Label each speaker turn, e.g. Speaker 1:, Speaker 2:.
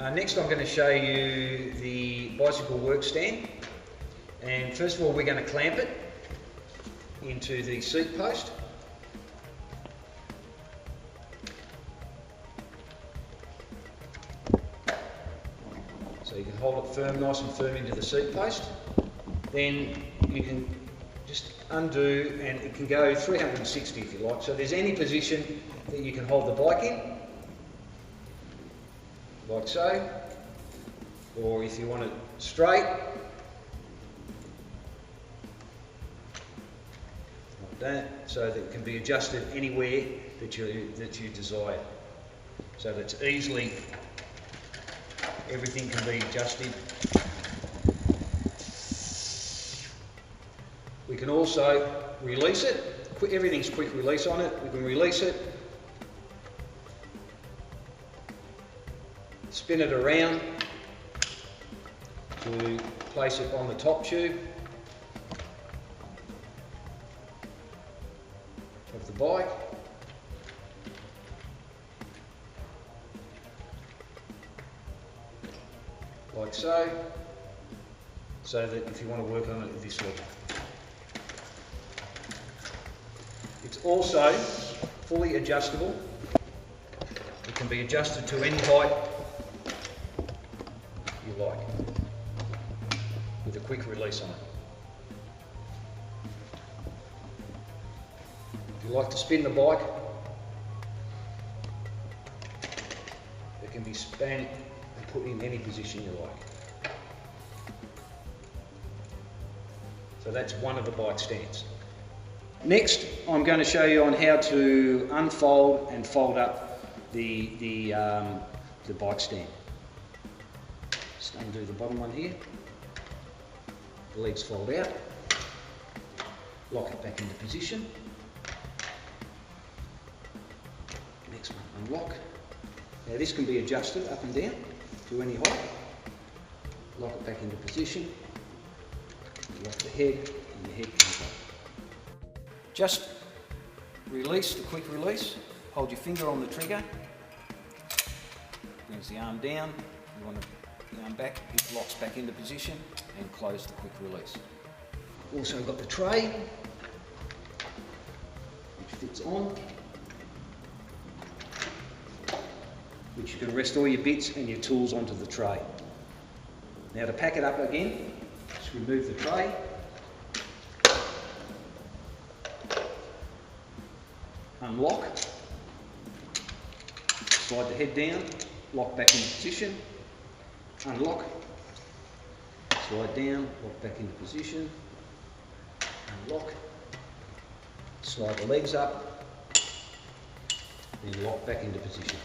Speaker 1: Next I'm going to show you the bicycle work stand, and first of all we're going to clamp it into the seat post. So you can hold it firm, nice and firm into the seat post. Then you can just undo, and it can go 360 if you like. So there's any position that you can hold the bike in, like so, or if you want it straight, like that, so that it can be adjusted anywhere that you desire. So that's easily, everything can be adjusted. We can also release it. Everything's quick release on it. We can release it, spin it around to place it on the top tube of the bike. Like so, so that if you want to work on it this way. It's also fully adjustable. It can be adjusted to any height you like, with a quick release on it. If you like to spin the bike, it can be spun and put in any position you like. So that's one of the bike stands. Next, I'm going to show you on how to unfold and fold up the bike stand. Just undo the bottom one here. The legs fold out. Lock it back into position. Next one, unlock. Now this can be adjusted up and down to any height. Lock it back into position. Lock the head, and the head comes up. Just release the quick release. Hold your finger on the trigger. Brings the arm down. You want the arm back. It locks back into position and close the quick release. Also got the tray, which fits on, which you can rest all your bits and your tools onto the tray. Now to pack it up again, just remove the tray. Unlock, slide the head down, lock back into position, unlock, slide down, lock back into position, unlock, slide the legs up, then lock back into position.